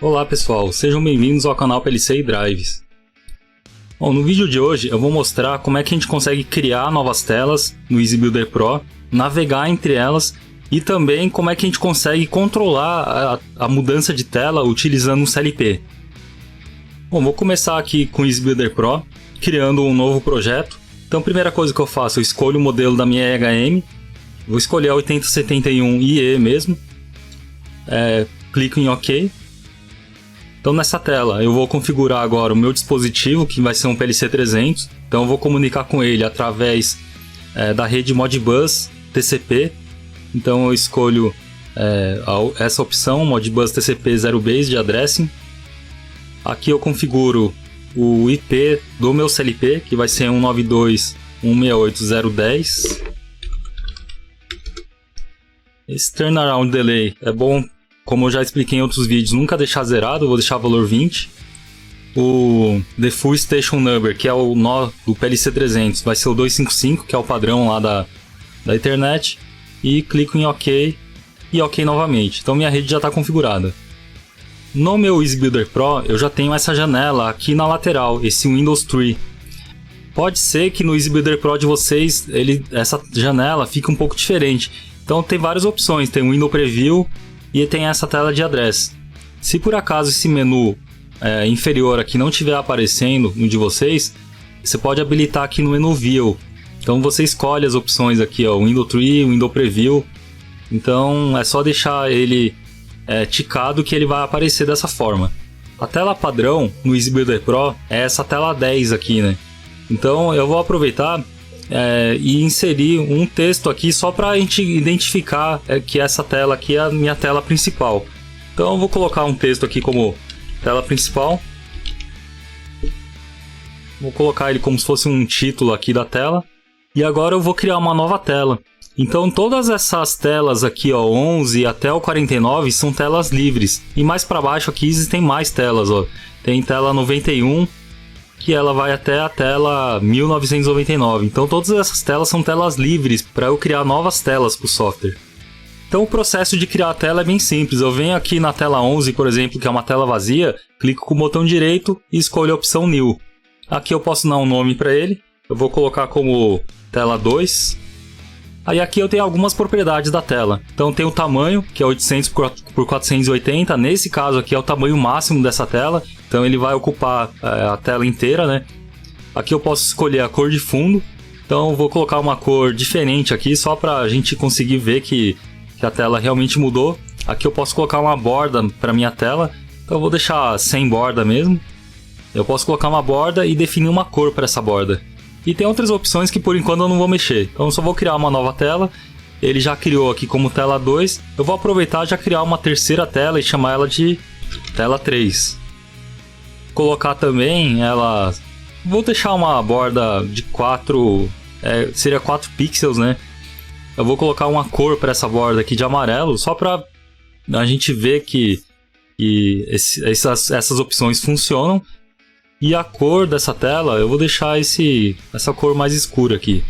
Olá pessoal, sejam bem-vindos ao canal PLC e Drives. Bom, no vídeo de hoje eu vou mostrar como é que a gente consegue criar novas telas no EasyBuilder Pro, navegar entre elas e também como é que a gente consegue controlar a mudança de tela utilizando um CLP. Bom, vou começar aqui com o EasyBuilder Pro, criando um novo projeto. Então a primeira coisa que eu faço, eu escolho o modelo da minha EHM, vou escolher a 8071IE mesmo, clico em OK. Então nessa tela eu vou configurar agora o meu dispositivo, que vai ser um PLC300. Então eu vou comunicar com ele através da rede Modbus TCP. Então eu escolho essa opção, Modbus TCP Zero Base de Addressing. Aqui eu configuro o IP do meu CLP, que vai ser 192.168.0.10. Esse Turnaround Delay é bom, como eu já expliquei em outros vídeos, nunca deixar zerado, eu vou deixar valor 20. O Default Station Number, que é o nó do PLC300, vai ser o 255, que é o padrão lá da internet. E clico em OK e OK novamente. Então minha rede já está configurada. No meu EasyBuilder Pro eu já tenho essa janela aqui na lateral, esse Windows Tree. Pode ser que no EasyBuilder Pro de vocês essa janela fique um pouco diferente. Então tem várias opções, tem o Window Preview e tem essa tela de address. Se por acaso esse menu inferior aqui não estiver aparecendo no de vocês, você pode habilitar aqui no menu View. Então você escolhe as opções aqui, ó, Window Tree, Window Preview. Então é só deixar ele ticado que ele vai aparecer dessa forma. A tela padrão no EasyBuilder Pro é essa tela 10 aqui, né? Então eu vou aproveitar e inserir um texto aqui só para a gente identificar que essa tela aqui é a minha tela principal. Então eu vou colocar um texto aqui como tela principal. Vou colocar ele como se fosse um título aqui da tela. E agora eu vou criar uma nova tela. Então todas essas telas aqui, ó, 11 até o 49 são telas livres. E mais para baixo aqui existem mais telas, ó. Tem tela 91, que ela vai até a tela 1999. Então todas essas telas são telas livres para eu criar novas telas para o software. Então o processo de criar a tela é bem simples. Eu venho aqui na tela 11, por exemplo, que é uma tela vazia, clico com o botão direito e escolho a opção New. Aqui eu posso dar um nome para ele. Eu vou colocar como tela 2. Aí aqui eu tenho algumas propriedades da tela. Então tem o tamanho, que é 800 por 480. Nesse caso aqui é o tamanho máximo dessa tela. Então ele vai ocupar a tela inteira, né? Aqui eu posso escolher a cor de fundo. Então eu vou colocar uma cor diferente aqui, só para a gente conseguir ver que a tela realmente mudou. Aqui eu posso colocar uma borda para minha tela. Então eu vou deixar sem borda mesmo. Eu posso colocar uma borda e definir uma cor para essa borda. E tem outras opções que por enquanto eu não vou mexer. Então eu só vou criar uma nova tela. Ele já criou aqui como tela 2. Eu vou aproveitar e já criar uma terceira tela e chamar ela de tela 3. Colocar também ela... Vou deixar uma borda de 4... seria 4 pixels, né? Eu vou colocar uma cor para essa borda aqui de amarelo. Só para a gente ver que essas opções funcionam. E a cor dessa tela, eu vou deixar essa cor mais escura aqui.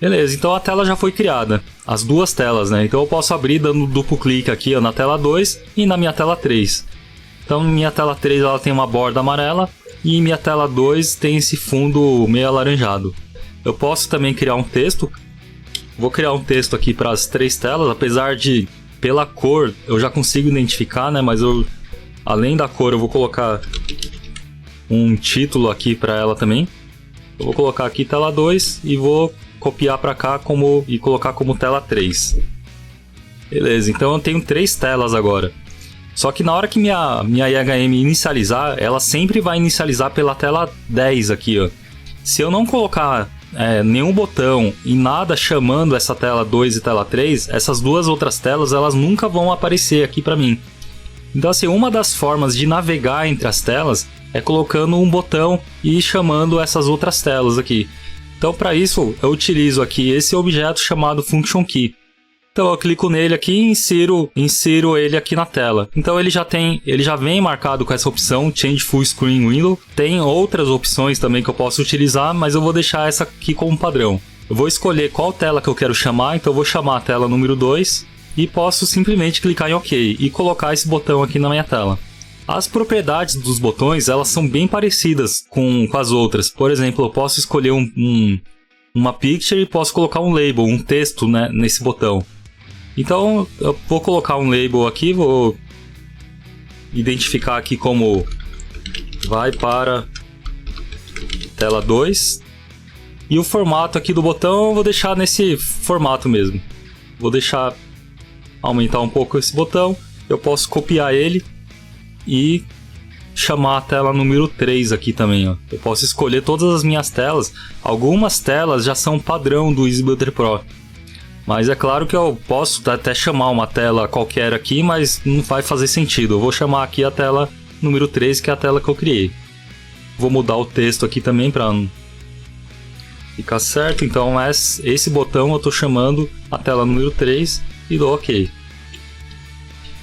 Beleza, então a tela já foi criada. As duas telas, né? Então eu posso abrir dando duplo clique aqui, ó, na tela 2 e na minha tela 3. Então minha tela 3 ela tem uma borda amarela e minha tela 2 tem esse fundo meio alaranjado. Eu posso também criar um texto. Vou criar um texto aqui para as três telas, apesar de pela cor eu já consigo identificar, né? Mas além da cor eu vou colocar um título aqui para ela também. Eu vou colocar aqui tela 2 e vou copiar para cá e colocar como tela 3. Beleza, então eu tenho 3 telas agora. Só que na hora que minha EHM inicializar, ela sempre vai inicializar pela tela 10 aqui, ó. Se eu não colocar nenhum botão e nada chamando essa tela 2 e tela 3, essas duas outras telas elas nunca vão aparecer aqui para mim. Então assim, uma das formas de navegar entre as telas é colocando um botão e chamando essas outras telas aqui. Então para isso eu utilizo aqui esse objeto chamado Function Key. Então eu clico nele aqui e insiro ele aqui na tela. Então ele já vem marcado com essa opção Change Full Screen Window. Tem outras opções também que eu posso utilizar, mas eu vou deixar essa aqui como padrão. Eu vou escolher qual tela que eu quero chamar, então eu vou chamar a tela número 2 e posso simplesmente clicar em OK e colocar esse botão aqui na minha tela. As propriedades dos botões, elas são bem parecidas com as outras. Por exemplo, eu posso escolher uma picture e posso colocar um label, um texto, né, nesse botão. Então, eu vou colocar um label aqui, vou identificar aqui como vai para tela 2. E o formato aqui do botão eu vou deixar nesse formato mesmo. Vou deixar aumentar um pouco esse botão. Eu posso copiar ele e chamar a tela número 3 aqui também, ó. Eu posso escolher todas as minhas telas. Algumas telas já são padrão do EasyBuilder Pro. Mas é claro que eu posso até chamar uma tela qualquer aqui, mas não vai fazer sentido. Eu vou chamar aqui a tela número 3, que é a tela que eu criei. Vou mudar o texto aqui também para ficar certo. Então esse botão eu estou chamando a tela número 3 e dou OK.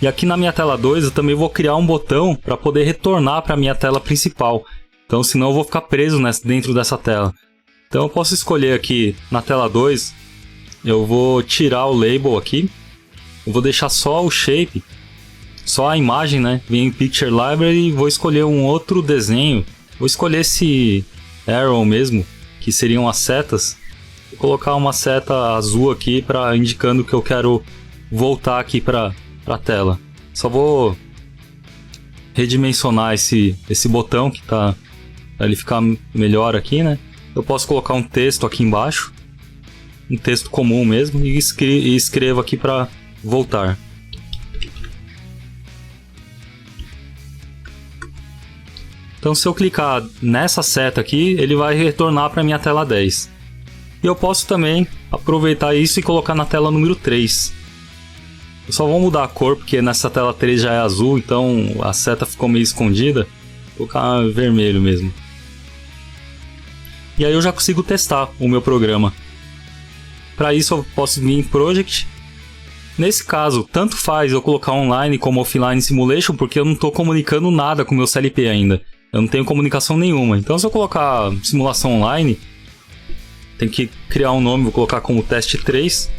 E aqui na minha tela 2 eu também vou criar um botão para poder retornar para a minha tela principal. Então senão eu vou ficar preso dentro dessa tela. Então eu posso escolher aqui na tela 2, eu vou tirar o label aqui. Eu vou deixar só o shape, só a imagem, né? Vem em Picture Library e vou escolher um outro desenho. Vou escolher esse arrow mesmo, que seriam as setas. Vou colocar uma seta azul aqui para indicando que eu quero voltar aqui para a tela. Só vou redimensionar esse botão que tá para ele ficar melhor aqui, né? Eu posso colocar um texto aqui embaixo, um texto comum mesmo, e escrevo aqui para voltar. Então se eu clicar nessa seta aqui, ele vai retornar para minha tela 10. E eu posso também aproveitar isso e colocar na tela número 3. Eu só vou mudar a cor, porque nessa tela 3 já é azul, então a seta ficou meio escondida. Vou colocar vermelho mesmo. E aí eu já consigo testar o meu programa. Para isso eu posso vir em Project. Nesse caso, tanto faz eu colocar online como offline simulation, porque eu não estou comunicando nada com o meu CLP ainda. Eu não tenho comunicação nenhuma. Então se eu colocar simulação online, tem que criar um nome, vou colocar como teste 3.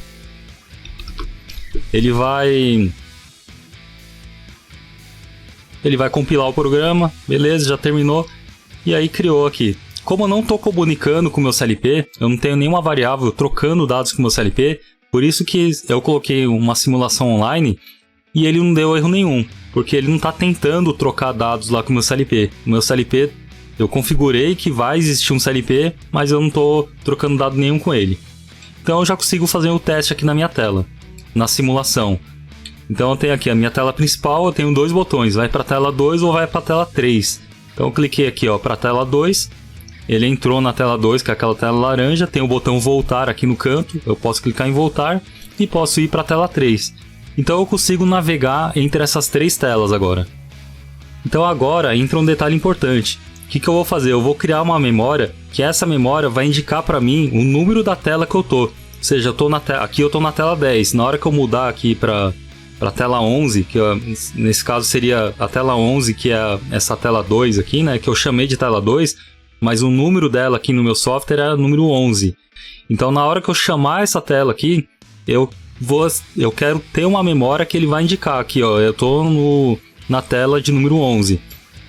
Ele vai compilar o programa, beleza, já terminou. E aí criou aqui. Como eu não estou comunicando com o meu CLP, eu não tenho nenhuma variável trocando dados com o meu CLP, por isso que eu coloquei uma simulação online e ele não deu erro nenhum, porque ele não está tentando trocar dados lá com o meu CLP. O meu CLP, eu configurei que vai existir um CLP, mas eu não estou trocando dado nenhum com ele. Então eu já consigo fazer o teste aqui na minha tela, na simulação. Então eu tenho aqui a minha tela principal, eu tenho dois botões, vai para a tela 2 ou vai para a tela 3. Então eu cliquei aqui para a tela 2. Ele entrou na tela 2, que é aquela tela laranja, tem o botão voltar aqui no canto, eu posso clicar em voltar e posso ir para a tela 3. Então eu consigo navegar entre essas três telas agora. Então agora entra um detalhe importante. O que eu vou fazer? Eu vou criar uma memória, que essa memória vai indicar para mim o número da tela que eu tô. Ou seja, aqui eu tô na tela 10, na hora que eu mudar aqui para a tela 11, que nesse caso seria a tela 11, que é essa tela 2 aqui, né, que eu chamei de tela 2, mas o número dela aqui no meu software é o número 11. Então na hora que eu chamar essa tela aqui, eu quero ter uma memória que ele vai indicar aqui, eu tô na tela de número 11.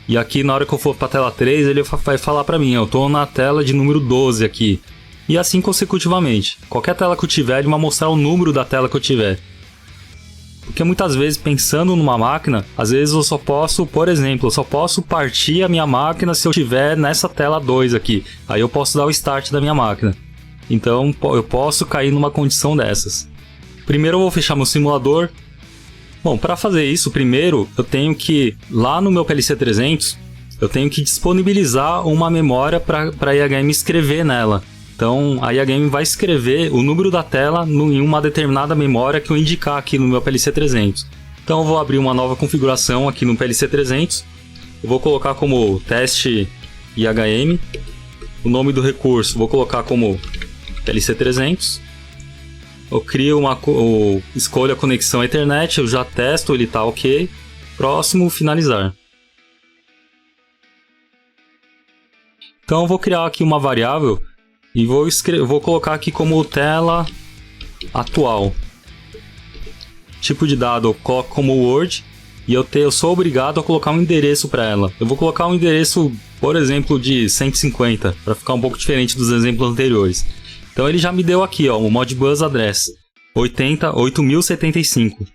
E aqui na hora que eu for para a tela 3, ele vai falar para mim, eu tô na tela de número 12 aqui. E assim consecutivamente. Qualquer tela que eu tiver, ele vai mostrar o número da tela que eu tiver. Porque muitas vezes, pensando numa máquina, às vezes eu só posso, por exemplo, eu só posso partir a minha máquina se eu estiver nessa tela 2 aqui. Aí eu posso dar o start da minha máquina. Então eu posso cair numa condição dessas. Primeiro eu vou fechar meu simulador. Bom, para fazer isso, primeiro eu tenho que, lá no meu PLC 300, eu tenho que disponibilizar uma memória para a IHM escrever nela. Então a IHM vai escrever o número da tela em uma determinada memória que eu indicar aqui no meu PLC 300. Então eu vou abrir uma nova configuração aqui no PLC 300. Eu vou colocar como teste IHM. O nome do recurso vou colocar como PLC 300. Eu crio escolho a conexão Ethernet, eu já testo, ele está ok. Próximo, finalizar. Então eu vou criar aqui uma variável e vou colocar aqui como tela atual. Tipo de dado eu coloco como Word. e eu sou obrigado a colocar um endereço para ela. Eu vou colocar um endereço, por exemplo, de 150, para ficar um pouco diferente dos exemplos anteriores. Então ele já me deu aqui, ó, o Modbus Address 8075.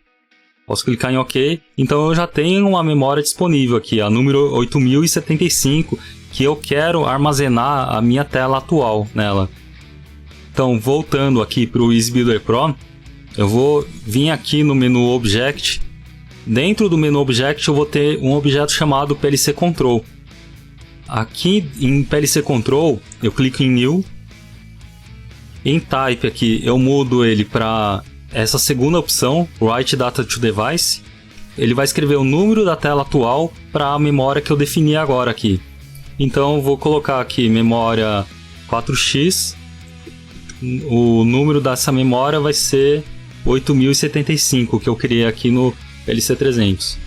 Posso clicar em OK. Então eu já tenho uma memória disponível aqui, a número 8075, que eu quero armazenar a minha tela atual nela. Então, voltando aqui para o EasyBuilder Pro, eu vou vir aqui no menu Object. Dentro do menu Object eu vou ter um objeto chamado PLC Control. Aqui em PLC Control eu clico em New. Em Type aqui eu mudo ele para essa segunda opção, Write Data to Device. Ele vai escrever o número da tela atual para a memória que eu defini agora aqui. Então eu vou colocar aqui memória 4x. O número dessa memória vai ser 8075, que eu criei aqui no PLC300.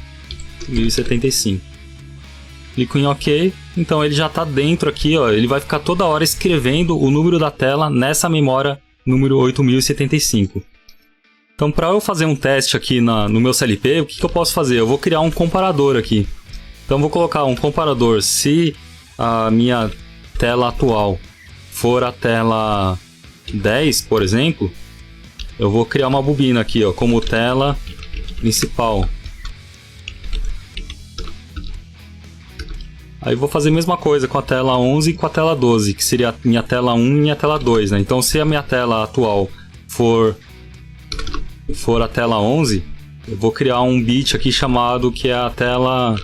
1075. Clico em OK. Então ele já está dentro aqui, ó. Ele vai ficar toda hora escrevendo o número da tela nessa memória número 8075. Então, para eu fazer um teste aqui no meu CLP, o que eu posso fazer? Eu vou criar um comparador aqui. Então, eu vou colocar um comparador. Se a minha tela atual for a tela 10, por exemplo, eu vou criar uma bobina aqui, ó, como tela principal. Aí vou fazer a mesma coisa com a tela 11 e com a tela 12, que seria a minha tela 1 e minha tela 2, né? Então, se a minha tela atual for a tela 11, eu vou criar um bit aqui chamado que é a tela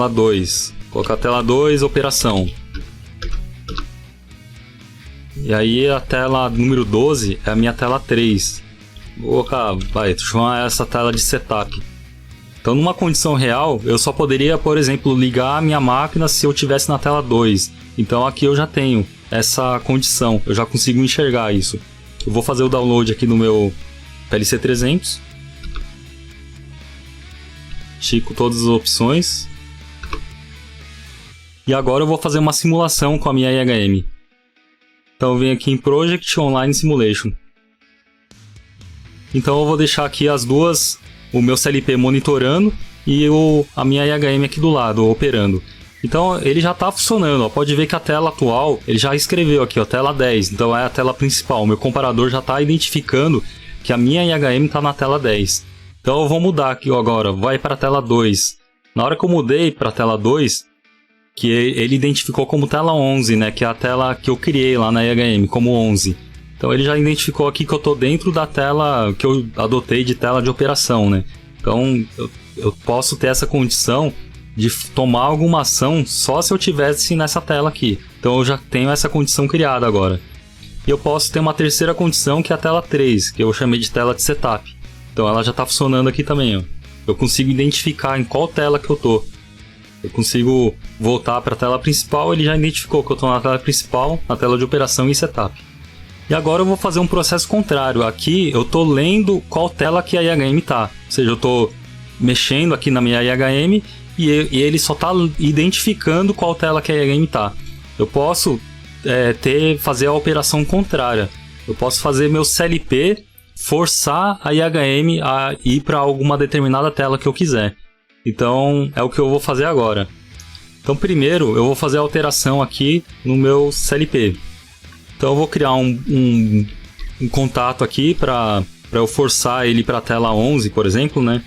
2. Vou colocar a tela 2, operação. E aí a tela número 12 é a minha tela 3. Vou colocar, chamar essa tela de setup. Então, numa condição real, eu só poderia, por exemplo, ligar a minha máquina se eu estivesse na tela 2. Então aqui eu já tenho essa condição, eu já consigo enxergar isso. Eu vou fazer o download aqui no meu PLC300. Chico todas as opções. E agora eu vou fazer uma simulação com a minha IHM. Então eu venho aqui em Project Online Simulation. Então eu vou deixar aqui as duas, o meu CLP monitorando e a minha IHM aqui do lado, operando. Então ele já está funcionando, ó. Pode ver que a tela atual, ele já escreveu aqui, ó, tela 10, então é a tela principal. O meu comparador já está identificando que a minha IHM está na tela 10. Então eu vou mudar aqui, ó, agora, vai para a tela 2. Na hora que eu mudei para a tela 2, que ele identificou como tela 11, né, que é a tela que eu criei lá na IHM, como 11. Então ele já identificou aqui que eu estou dentro da tela que eu adotei de tela de operação, né? Então eu posso ter essa condição de tomar alguma ação só se eu tivesse nessa tela aqui. Então eu já tenho essa condição criada agora. E eu posso ter uma terceira condição, que é a tela 3, que eu chamei de tela de setup. Então ela já está funcionando aqui também, ó. Eu consigo identificar em qual tela que eu tô. Eu consigo voltar para a tela principal, ele já identificou que eu estou na tela principal, na tela de operação e setup. E agora eu vou fazer um processo contrário. Aqui eu estou lendo qual tela que a IHM está. Ou seja, eu estou mexendo aqui na minha IHM e ele só está identificando qual tela que a IHM está. Eu posso fazer a operação contrária. Eu posso fazer meu CLP forçar a IHM a ir para alguma determinada tela que eu quiser. Então é o que eu vou fazer agora. Então primeiro eu vou fazer a alteração aqui no meu CLP. Então eu vou criar um contato aqui para eu forçar ele para a tela 11, por exemplo, né?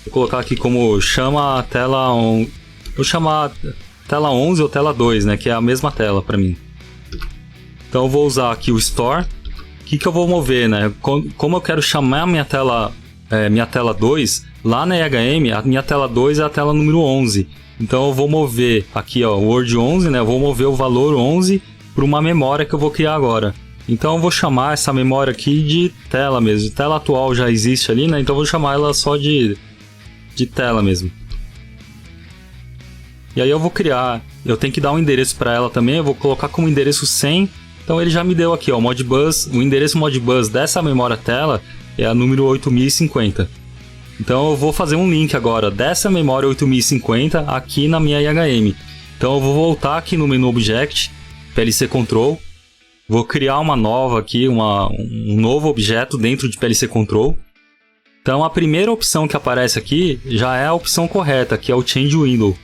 Vou colocar aqui como chama a tela 11. Vou chamar tela 11 ou tela 2, né? Que é a mesma tela para mim. Então eu vou usar aqui o store. O que eu vou mover, né? Como eu quero chamar minha tela 2, lá na IHM, a minha tela 2 é a tela número 11. Então eu vou mover aqui, ó, o word 11, né? Eu vou mover o valor 11 para uma memória que eu vou criar agora. Então eu vou chamar essa memória aqui de tela mesmo. Tela atual já existe ali, né? Então eu vou chamar ela só de tela mesmo. E aí eu vou criar, eu tenho que dar um endereço para ela também, eu vou colocar como endereço 100. Então ele já me deu aqui, ó, Modbus, o endereço Modbus dessa memória tela é a número 8050. Então eu vou fazer um link agora dessa memória 8050 aqui na minha IHM. Então eu vou voltar aqui no menu Object, PLC Control, vou criar uma nova aqui, um novo objeto dentro de PLC Control. Então a primeira opção que aparece aqui já é a opção correta, que é o Change Window.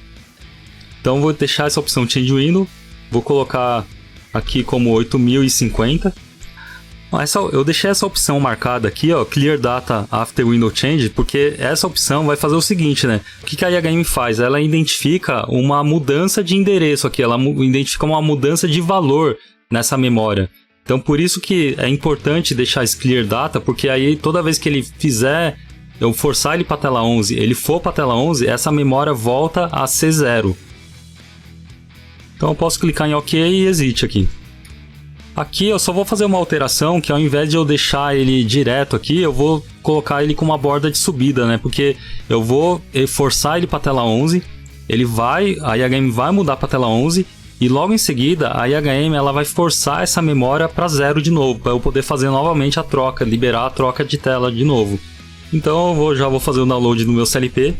Então vou deixar essa opção Change Window, vou colocar aqui como 8050. Eu deixei essa opção marcada aqui, ó, Clear Data After Window Change, porque essa opção vai fazer o seguinte, né? O que a IHM faz? Ela identifica uma mudança de endereço aqui, ela identifica uma mudança de valor nessa memória. Então por isso que é importante deixar esse Clear Data, porque aí toda vez que ele fizer, eu forçar ele para a tela 11, ele for para a tela 11, essa memória volta a ser 0. Então eu posso clicar em OK e Exit aqui. Aqui eu só vou fazer uma alteração, que ao invés de eu deixar ele direto aqui, eu vou colocar ele com uma borda de subida, né? Porque eu vou forçar ele para a tela 11, a IHM vai mudar para a tela 11, e logo em seguida a IHM ela vai forçar essa memória para 0 de novo, para eu poder fazer novamente a troca, liberar a troca de tela de novo. Então eu já vou fazer o download do meu CLP.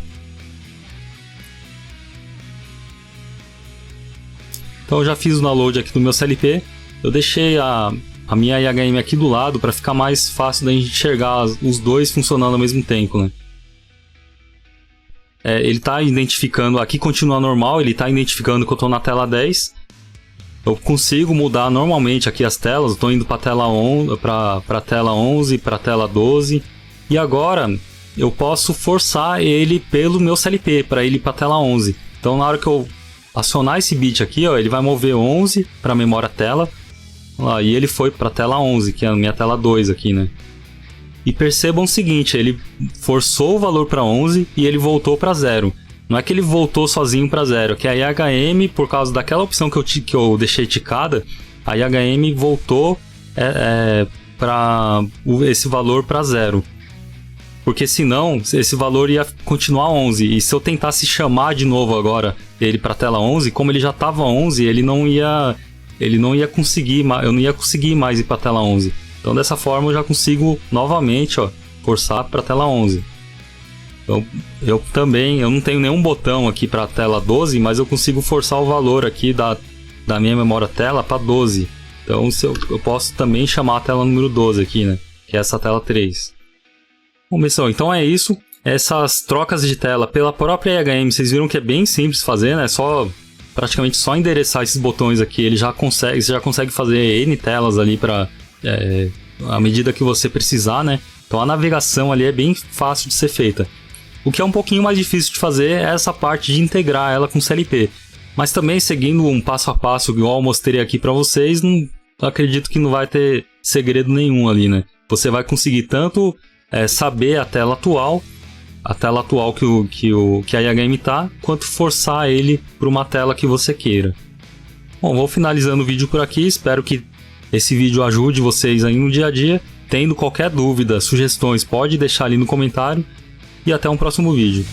Então eu já fiz o download aqui do meu CLP. Eu deixei a minha IHM aqui do lado para ficar mais fácil da gente enxergar os dois funcionando ao mesmo tempo, né? Ele está identificando, aqui continua normal, ele está identificando que eu estou na tela 10. Eu consigo mudar normalmente aqui as telas, eu estou indo para a tela 11, para a tela 11, para a tela 12. E agora eu posso forçar ele pelo meu CLP para ele ir para a tela 11. Então na hora que eu acionar esse bit aqui, ó, ele vai mover 11 para a memória tela. E ele foi para a tela 11, que é a minha tela 2 aqui, né? E percebam o seguinte, ele forçou o valor para 11 e ele voltou para 0. Não é que ele voltou sozinho para 0, que a IHM, por causa daquela opção que eu deixei ticada, a IHM voltou para esse valor para 0. Porque senão, esse valor ia continuar 11. E se eu tentasse chamar de novo agora ele para a tela 11, como ele já estava 11, eu não ia conseguir mais ir para a tela 11. Então dessa forma eu já consigo novamente, ó, forçar para a tela 11. Então eu não tenho nenhum botão aqui para a tela 12, mas eu consigo forçar o valor aqui da minha memória tela para 12. Então eu posso também chamar a tela número 12 aqui, né? Que é essa tela 3. Bom, pessoal, então é isso. Essas trocas de tela pela própria IHM, vocês viram que é bem simples fazer, né? Praticamente só endereçar esses botões aqui, você já consegue fazer N telas ali à medida que você precisar, né? Então a navegação ali é bem fácil de ser feita. O que é um pouquinho mais difícil de fazer é essa parte de integrar ela com CLP. Mas também seguindo um passo a passo igual eu mostrei aqui para vocês, acredito que não vai ter segredo nenhum ali, né? Você vai conseguir tanto saber a tela atual que a IHM tá, quanto forçar ele para uma tela que você queira. Bom, vou finalizando o vídeo por aqui, espero que esse vídeo ajude vocês aí no dia a dia. Tendo qualquer dúvida, sugestões, pode deixar ali no comentário e até um próximo vídeo.